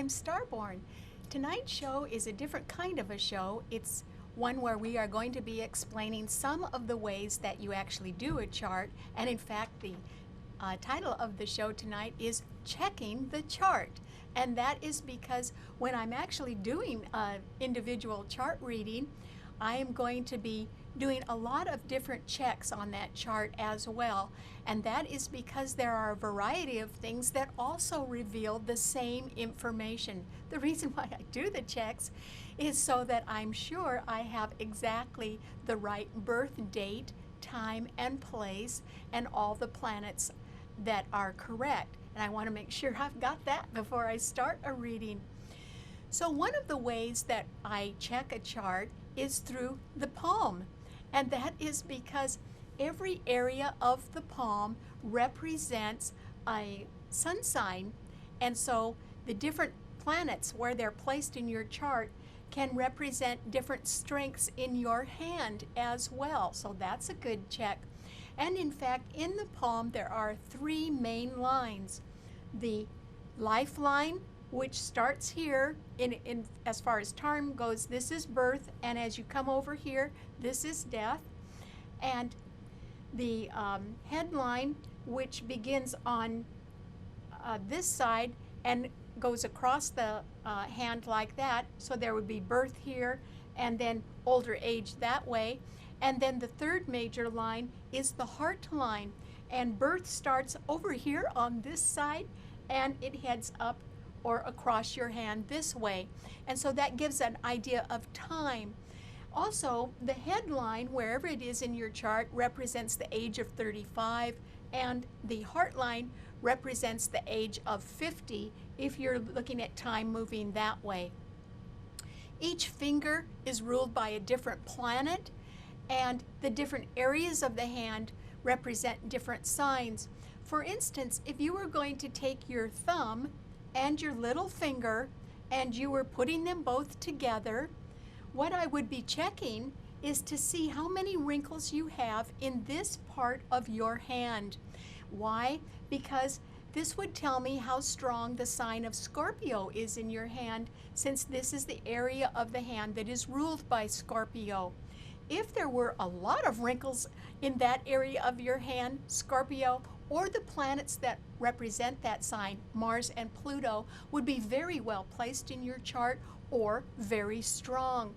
I'm STARBORN. Tonight's show is a different kind of a show. It's one where we are going to be explaining some of the ways that you actually do a chart. And in fact, the title of the show tonight is Checking the Chart. And that is because when I'm actually doing an individual chart reading, I am going to be doing a lot of different checks on that chart as well. And that is because there are a variety of things that also reveal the same information. The reason why I do the checks is so that I'm sure I have exactly the right birth date, time, and place, and all the planets that are correct. And I want to make sure I've got that before I start a reading. So one of the ways that I check a chart is through the palm. And that is because every area of the palm represents a sun sign. And so the different planets where they're placed in your chart can represent different strengths in your hand as well. So that's a good check. And in fact, in the palm, there are three main lines. The lifeline, which starts here in as far as time goes, this is birth, and as you come over here, this is death. And the headline, which begins on this side and goes across the hand like that, so there would be birth here and then older age that way. And then the third major line is the heart line, and birth starts over here on this side and it heads up or across your hand this way. And so that gives an idea of time. Also, the headline, wherever it is in your chart, represents the age of 35, and the heart line represents the age of 50 if you're looking at time moving that way. Each finger is ruled by a different planet, and the different areas of the hand represent different signs. For instance, if you were going to take your thumb and your little finger and you were putting them both together, what I would be checking is to see how many wrinkles you have in this part of your hand. Why? Because this would tell me how strong the sign of Scorpio is in your hand, since this is the area of the hand that is ruled by Scorpio. If there were a lot of wrinkles in that area of your hand, Scorpio, or the planets that represent that sign, Mars and Pluto, would be very well placed in your chart or very strong.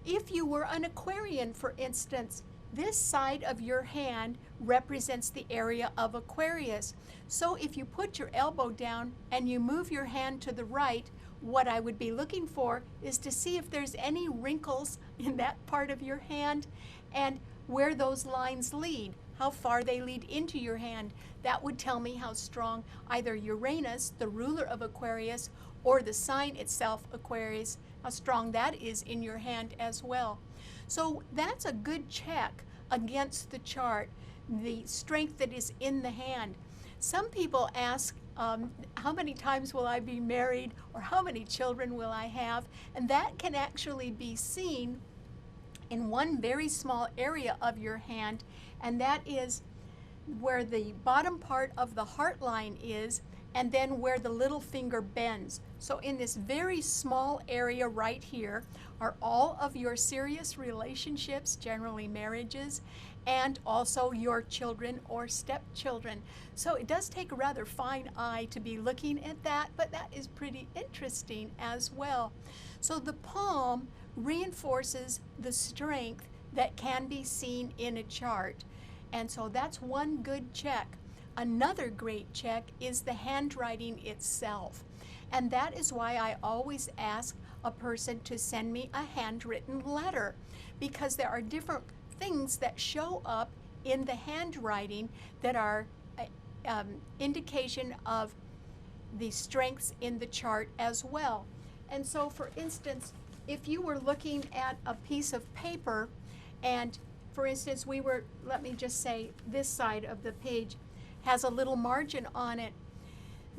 If you were an Aquarian, for instance, this side of your hand represents the area of Aquarius. So if you put your elbow down and you move your hand to the right, what I would be looking for is to see if there's any wrinkles in that part of your hand and where those lines lead, how far they lead into your hand. That would tell me how strong either Uranus, the ruler of Aquarius, or the sign itself, Aquarius, how strong that is in your hand as well. So that's a good check against the chart, the strength that is in the hand. Some people ask, how many times will I be married, or how many children will I have? And that can actually be seen in one very small area of your hand, and that is where the bottom part of the heart line is, and then where the little finger bends. So in this very small area right here are all of your serious relationships, generally marriages, and also your children or stepchildren. So it does take a rather fine eye to be looking at that, but that is pretty interesting as well. So the palm reinforces the strength that can be seen in a chart. And so that's one good check. Another great check is the handwriting itself. And that is why I always ask a person to send me a handwritten letter, because there are different things that show up in the handwriting that are indication of the strengths in the chart as well. And so, for instance, if you were looking at a piece of paper, and for instance, let me just say this side of the page has a little margin on it.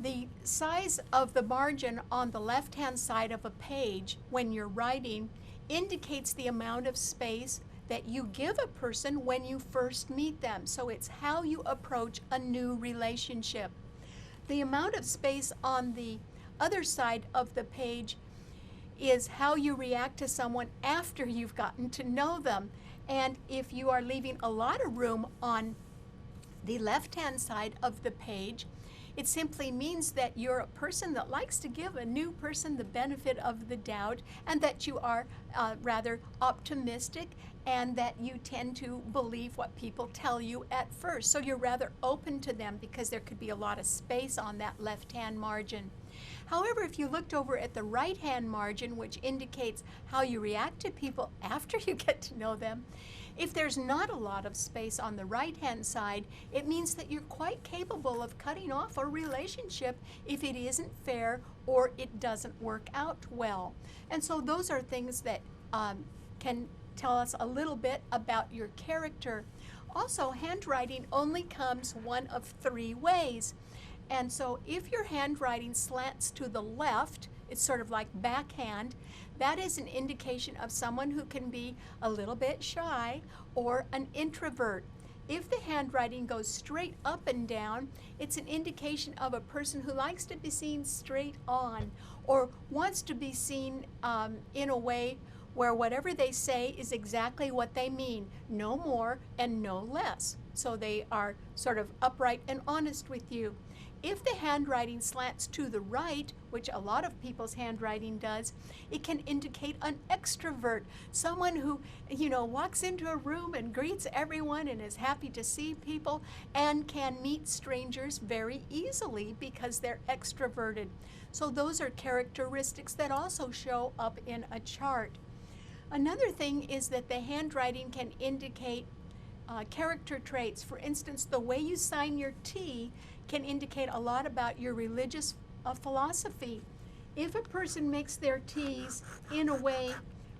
The size of the margin on the left-hand side of a page when you're writing indicates the amount of space that you give a person when you first meet them. So it's how you approach a new relationship. The amount of space on the other side of the page is how you react to someone after you've gotten to know them. And if you are leaving a lot of room on the left-hand side of the page, it simply means that you're a person that likes to give a new person the benefit of the doubt, and that you are rather optimistic, and that you tend to believe what people tell you at first. So you're rather open to them because there could be a lot of space on that left-hand margin. However, if you looked over at the right-hand margin, which indicates how you react to people after you get to know them, if there's not a lot of space on the right-hand side, it means that you're quite capable of cutting off a relationship if it isn't fair or it doesn't work out well. And so those are things that can tell us a little bit about your character. Also, handwriting only comes one of 3 ways. And so if your handwriting slants to the left, it's sort of like backhand, that is an indication of someone who can be a little bit shy or an introvert. If the handwriting goes straight up and down, it's an indication of a person who likes to be seen straight on, or wants to be seen in a way where whatever they say is exactly what they mean, no more and no less. So they are sort of upright and honest with you. If the handwriting slants to the right, which a lot of people's handwriting does, it can indicate an extrovert, someone who, walks into a room and greets everyone and is happy to see people and can meet strangers very easily because they're extroverted. So those are characteristics that also show up in a chart. Another thing is that the handwriting can indicate character traits. For instance, the way you sign your T can indicate a lot about your religious philosophy. If a person makes their T's in a way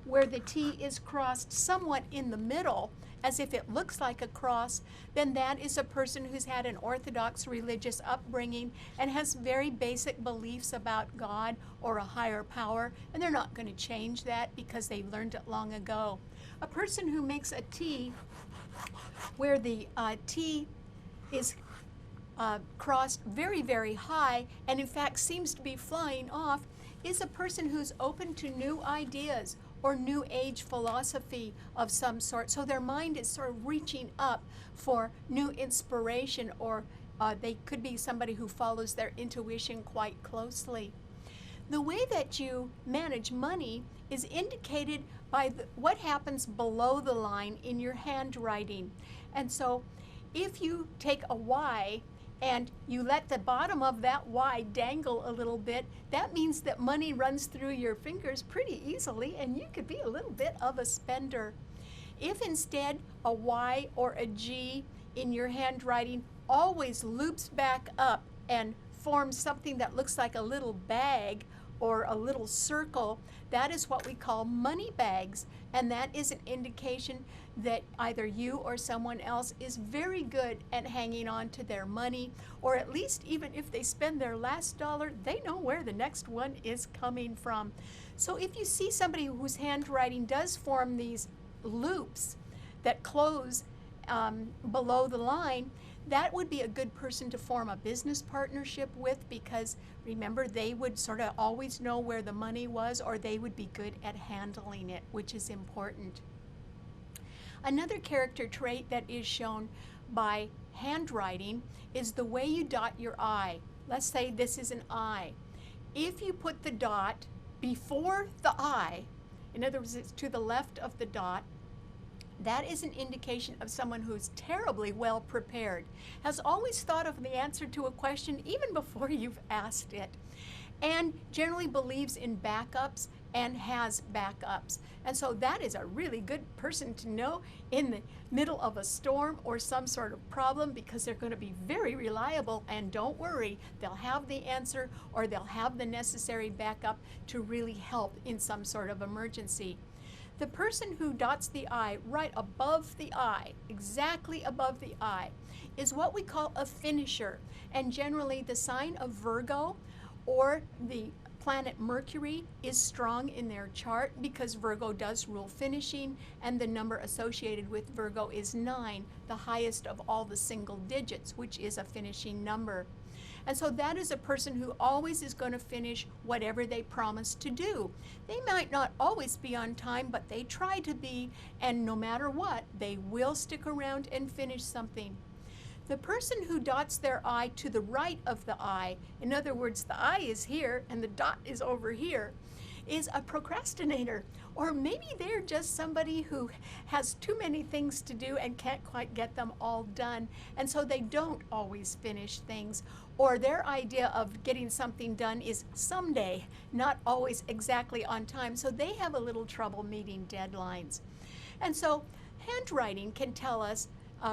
where the T is crossed somewhat in the middle, as if it looks like a cross, then that is a person who's had an orthodox religious upbringing and has very basic beliefs about God or a higher power, and they're not going to change that because they learned it long ago. A person who makes a T where the T is crossed very, very high, and in fact seems to be flying off, is a person who's open to new ideas or new age philosophy of some sort. So their mind is sort of reaching up for new inspiration, or they could be somebody who follows their intuition quite closely. The way that you manage money is indicated by what happens below the line in your handwriting. And so if you take a Y and you let the bottom of that Y dangle a little bit, that means that money runs through your fingers pretty easily and you could be a little bit of a spender. If instead a Y or a G in your handwriting always loops back up and forms something that looks like a little bag or a little circle, that is what we call money bags, and that is an indication that either you or someone else is very good at hanging on to their money, or at least even if they spend their last dollar, they know where the next one is coming from. So if you see somebody whose handwriting does form these loops that close below the line, that would be a good person to form a business partnership with, because remember, they would sort of always know where the money was, or they would be good at handling it, which is important. Another character trait that is shown by handwriting is the way you dot your I. Let's say this is an I. If you put the dot before the I, in other words, it's to the left of the dot, that is an indication of someone who's terribly well prepared, has always thought of the answer to a question even before you've asked it, and generally believes in backups and has backups. And so that is a really good person to know in the middle of a storm or some sort of problem, because they're going to be very reliable, and don't worry, they'll have the answer or they'll have the necessary backup to really help in some sort of emergency. The person who dots the I right above the I, exactly above the I, is what we call a finisher. And generally the sign of Virgo or the planet Mercury is strong in their chart, because Virgo does rule finishing, and the number associated with Virgo is 9, the highest of all the single digits, which is a finishing number. And so that is a person who always is going to finish whatever they promise to do. They might not always be on time, but they try to be, and no matter what, they will stick around and finish something. The person who dots their I to the right of the I, in other words, the I is here and the dot is over here, is a procrastinator. Or maybe they're just somebody who has too many things to do and can't quite get them all done, and so they don't always finish things. Or their idea of getting something done is someday, not always exactly on time, so they have a little trouble meeting deadlines. And so handwriting can tell us,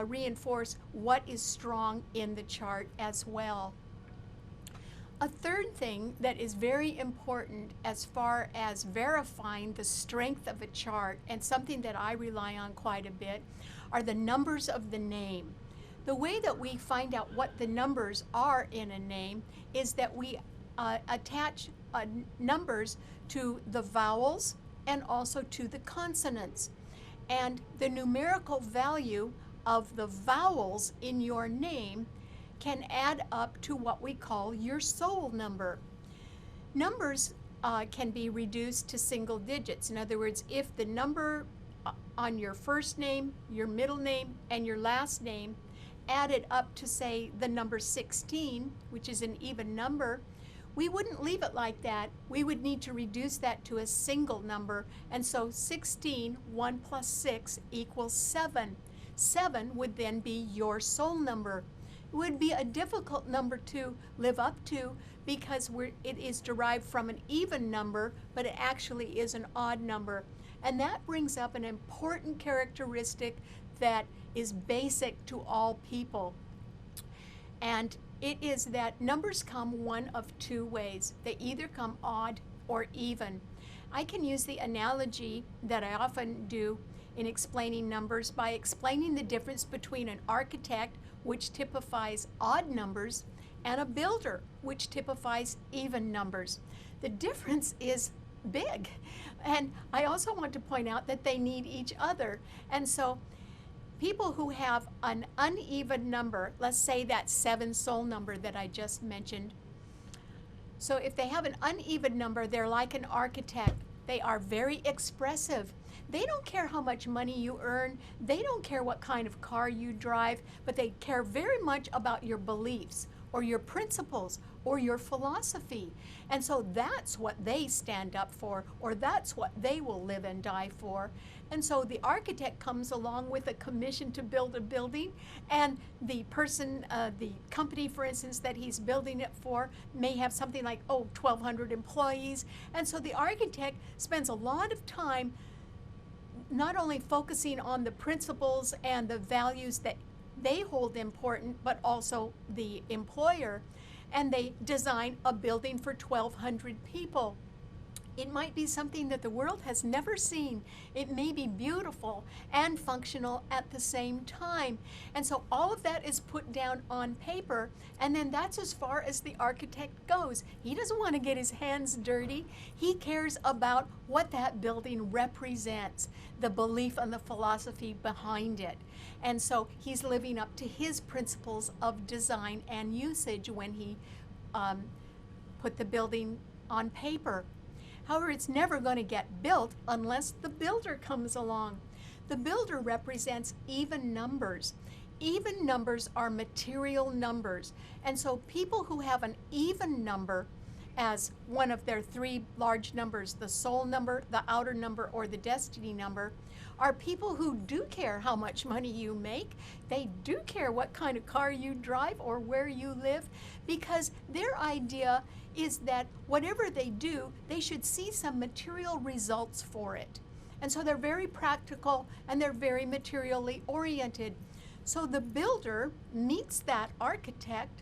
reinforce what is strong in the chart as well. A third thing that is very important as far as verifying the strength of a chart, and something that I rely on quite a bit, are the numbers of the name. The way that we find out what the numbers are in a name is that we attach numbers to the vowels and also to the consonants. And the numerical value of the vowels in your name can add up to what we call your soul number. Numbers can be reduced to single digits. In other words, if the number on your first name, your middle name, and your last name added up to, say, the number 16, which is an even number, we wouldn't leave it like that. We would need to reduce that to a single number. And so 16, 1 plus 6 equals 7. 7 would then be your soul number. It would be a difficult number to live up to because it is derived from an even number, but it actually is an odd number. And that brings up an important characteristic that is basic to all people. And it is that numbers come one of two ways. They either come odd or even. I can use the analogy that I often do in explaining numbers by explaining the difference between an architect, which typifies odd numbers, and a builder, which typifies even numbers. The difference is big. And I also want to point out that they need each other. And so people who have an uneven number, let's say that 7 soul number that I just mentioned. So if they have an uneven number, they're like an architect. They are very expressive. They don't care how much money you earn. They don't care what kind of car you drive, but they care very much about your beliefs or your principles or your philosophy. And so that's what they stand up for, or that's what they will live and die for. And so the architect comes along with a commission to build a building, and the person, the company, for instance, that he's building it for may have something like, 1,200 employees. And so the architect spends a lot of time not only focusing on the principles and the values that they hold important, but also the employer, and they design a building for 1,200 people. It might be something that the world has never seen. It may be beautiful and functional at the same time. And so all of that is put down on paper, and then that's as far as the architect goes. He doesn't want to get his hands dirty. He cares about what that building represents, the belief and the philosophy behind it. And so he's living up to his principles of design and usage when he put the building on paper. However, it's never going to get built unless the builder comes along. The builder represents even numbers. Even numbers are material numbers. And so people who have an even number as one of their 3 large numbers, the soul number, the outer number, or the destiny number, are people who do care how much money you make. They do care what kind of car you drive or where you live, because their idea is that whatever they do, they should see some material results for it. And so they're very practical and they're very materially oriented. So the builder meets that architect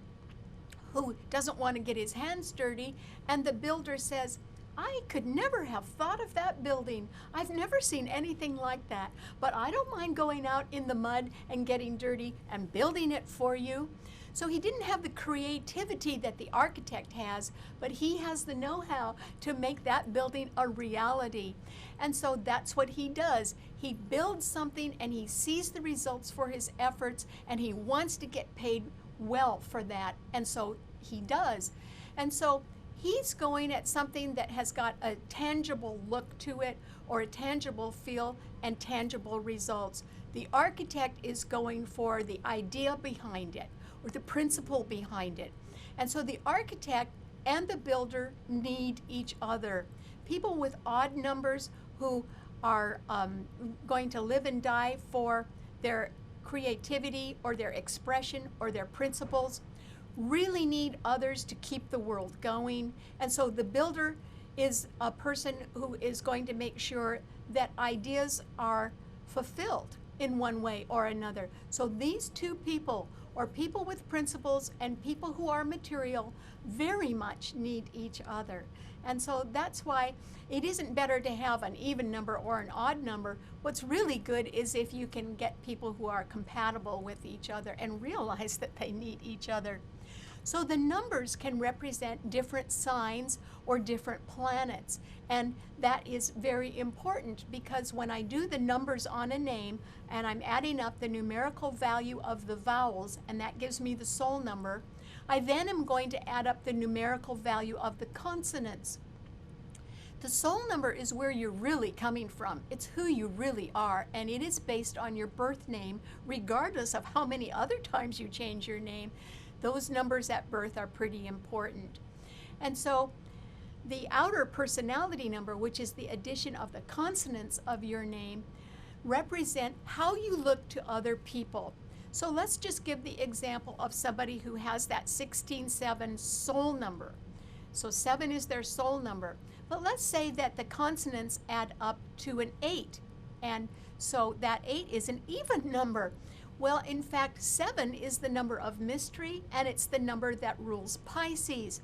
who doesn't want to get his hands dirty, and the builder says, I could never have thought of that building. I've never seen anything like that, but I don't mind going out in the mud and getting dirty and building it for you. So he didn't have the creativity that the architect has, but he has the know-how to make that building a reality. And so that's what he does. He builds something and he sees the results for his efforts, and he wants to get paid well for that. And so he does. And so he's going at something that has got a tangible look to it, or a tangible feel and tangible results. The architect is going for the idea behind it, or the principle behind it. And so the architect and the builder need each other. People with odd numbers who are going to live and die for their creativity or their expression or their principles really need others to keep the world going. And so the builder is a person who is going to make sure that ideas are fulfilled in one way or another. So these two people, or people with principles and people who are material, very much need each other. And so that's why it isn't better to have an even number or an odd number. What's really good is if you can get people who are compatible with each other and realize that they need each other. So the numbers can represent different signs or different planets. And that is very important, because when I do the numbers on a name and I'm adding up the numerical value of the vowels, and that gives me the soul number, I then am going to add up the numerical value of the consonants. The soul number is where you're really coming from. It's who you really are, and it is based on your birth name, regardless of how many other times you change your name. Those numbers at birth are pretty important. And so the outer personality number, which is the addition of the consonants of your name, represent how you look to other people. So let's just give the example of somebody who has that 16-7 soul number. So 7 is their soul number. But let's say that the consonants add up to an 8. And so that 8 is an even number. Well, in fact, 7 is the number of mystery, and it's the number that rules Pisces.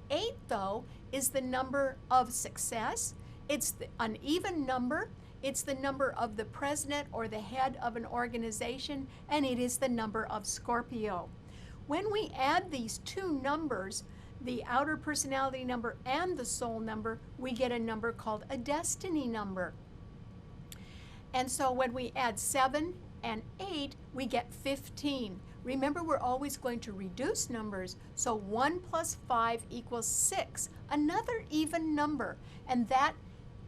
8, though, is the number of success. It's an even number. It's the number of the president or the head of an organization, and it is the number of Scorpio. When we add these two numbers, the outer personality number and the soul number, we get a number called a destiny number. And so when we add 7 and 8, we get 15. Remember, we're always going to reduce numbers, so 1 plus 5 equals 6, another even number, and that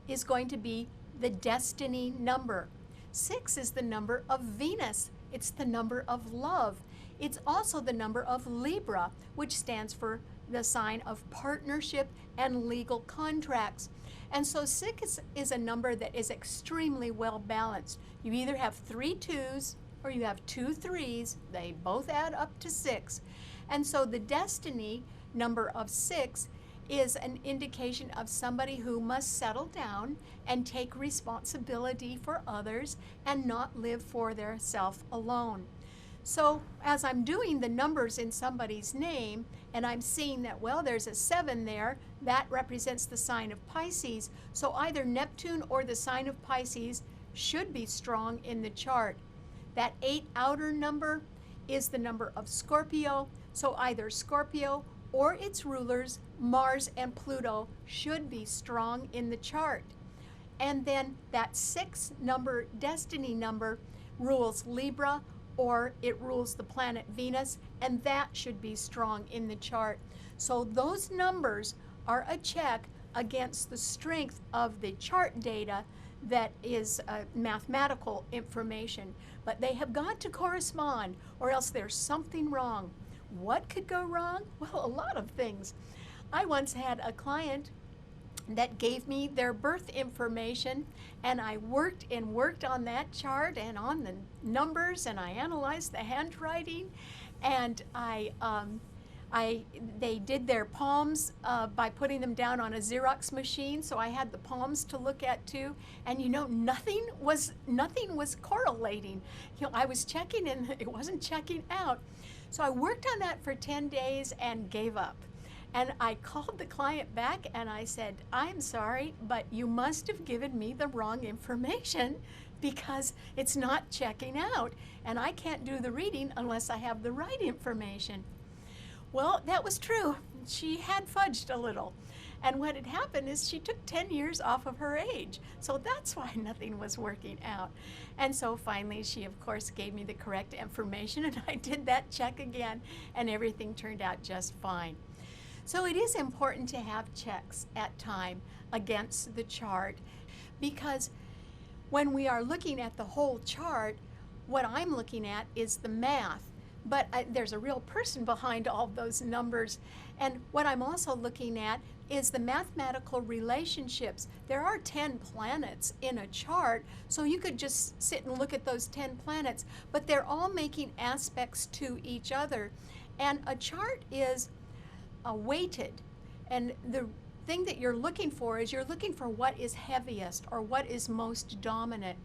is going to be the destiny number. 6 is the number of Venus. It's the number of love. It's also the number of Libra, which stands for the sign of partnership and legal contracts. And so 6 is a number that is extremely well balanced. You either have 3 2s or you have 2 3s. They both add up to 6. And so the destiny number of 6 is an indication of somebody who must settle down and take responsibility for others and not live for their self alone. So as I'm doing the numbers in somebody's name, and I'm seeing that, well, there's a 7 there, that represents the sign of Pisces. So either Neptune or the sign of Pisces should be strong in the chart. That 8 outer number is the number of Scorpio. So either Scorpio or its rulers, Mars and Pluto, should be strong in the chart. And then that 6 number, destiny number, rules Libra, or it rules the planet Venus, and that should be strong in the chart. So those numbers are a check against the strength of the chart data that is mathematical information. But they have got to correspond, or else there's something wrong. What could go wrong? Well, a lot of things. I once had a client that gave me their birth information, and I worked on that chart and on the numbers, and I analyzed the handwriting, and they did their palms by putting them down on a Xerox machine, so I had the palms to look at too, and you know, nothing was correlating. You know, I was checking and it wasn't checking out. So I worked on that for 10 days and gave up. And I called the client back and I said, I'm sorry, but you must have given me the wrong information because it's not checking out. And I can't do the reading unless I have the right information. Well, that was true. She had fudged a little. And what had happened is she took 10 years off of her age. So that's why nothing was working out. And so finally she of course gave me the correct information, and I did that check again, and everything turned out just fine. So it is important to have checks at time against the chart, because when we are looking at the whole chart, what I'm looking at is the math. But there's a real person behind all those numbers. And what I'm also looking at is the mathematical relationships. There are 10 planets in a chart, so you could just sit and look at those 10 planets, but they're all making aspects to each other. And a chart is weighted. And the thing that you're looking for is you're looking for what is heaviest or what is most dominant.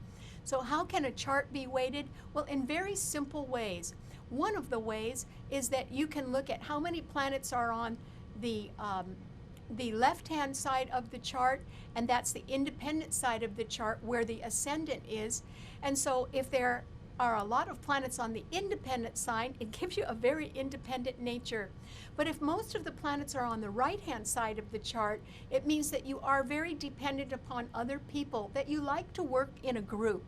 So how can a chart be weighted? Well, in very simple ways. One of the ways is that you can look at how many planets are on the left-hand side of the chart, and that's the independent side of the chart where the ascendant is. And so if there are a lot of planets on the independent side, it gives you a very independent nature. But if most of the planets are on the right-hand side of the chart, it means that you are very dependent upon other people, that you like to work in a group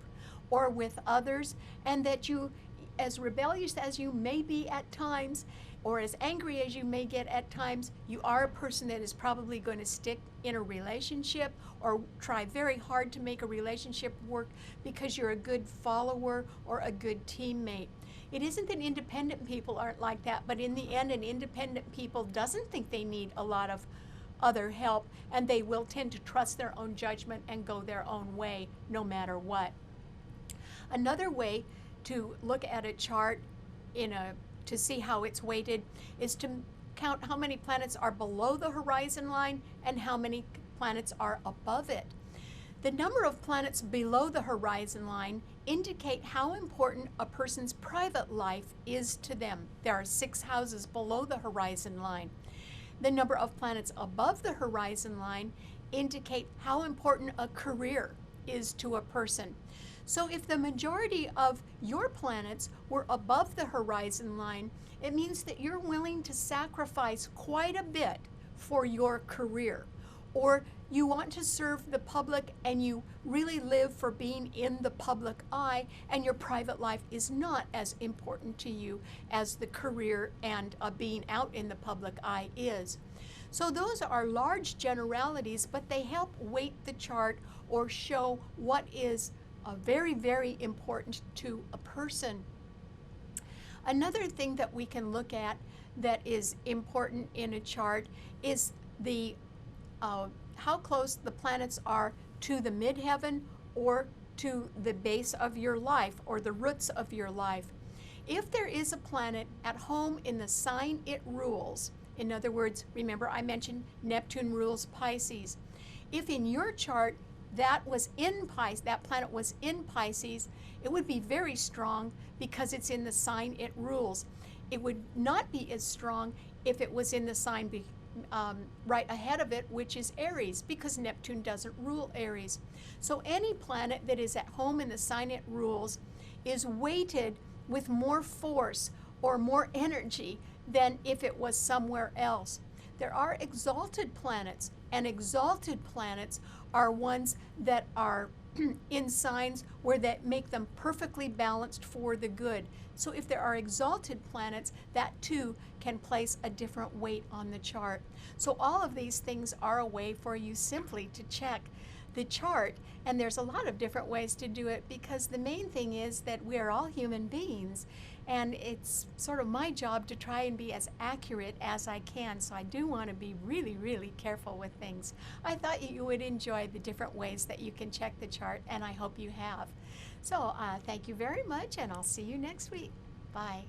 or with others, and that you, as rebellious as you may be at times, or as angry as you may get at times, you are a person that is probably going to stick in a relationship or try very hard to make a relationship work because you're a good follower or a good teammate. It isn't that independent people aren't like that, but in the end, an independent people doesn't think they need a lot of other help, and they will tend to trust their own judgment and go their own way no matter what. Another way to look at a chart to see how it's weighted is to count how many planets are below the horizon line and how many planets are above it. The number of planets below the horizon line indicate how important a person's private life is to them. There are 6 houses below the horizon line. The number of planets above the horizon line indicate how important a career is to a person. So if the majority of your planets were above the horizon line, it means that you're willing to sacrifice quite a bit for your career. Or you want to serve the public and you really live for being in the public eye, and your private life is not as important to you as the career and being out in the public eye is. So those are large generalities, but they help weight the chart or show what is very, very important to a person. Another thing that we can look at that is important in a chart is the how close the planets are to the midheaven or to the base of your life or the roots of your life. If there is a planet at home in the sign it rules, in other words, remember I mentioned Neptune rules Pisces. If in your chart that planet was in Pisces, it would be very strong because it's in the sign it rules. It would not be as strong if it was in the sign right ahead of it, which is Aries, because Neptune doesn't rule Aries. So any planet that is at home in the sign it rules is weighted with more force or more energy than if it was somewhere else. There are exalted planets, and exalted planets are ones that are in signs where that make them perfectly balanced for the good. So if there are exalted planets, that too can place a different weight on the chart. So all of these things are a way for you simply to check the chart, and there's a lot of different ways to do it, because the main thing is that we are all human beings, and it's sort of my job to try and be as accurate as I can. So I do want to be really, really careful with things. I thought you would enjoy the different ways that you can check the chart, and I hope you have. So thank you very much, and I'll see you next week. Bye.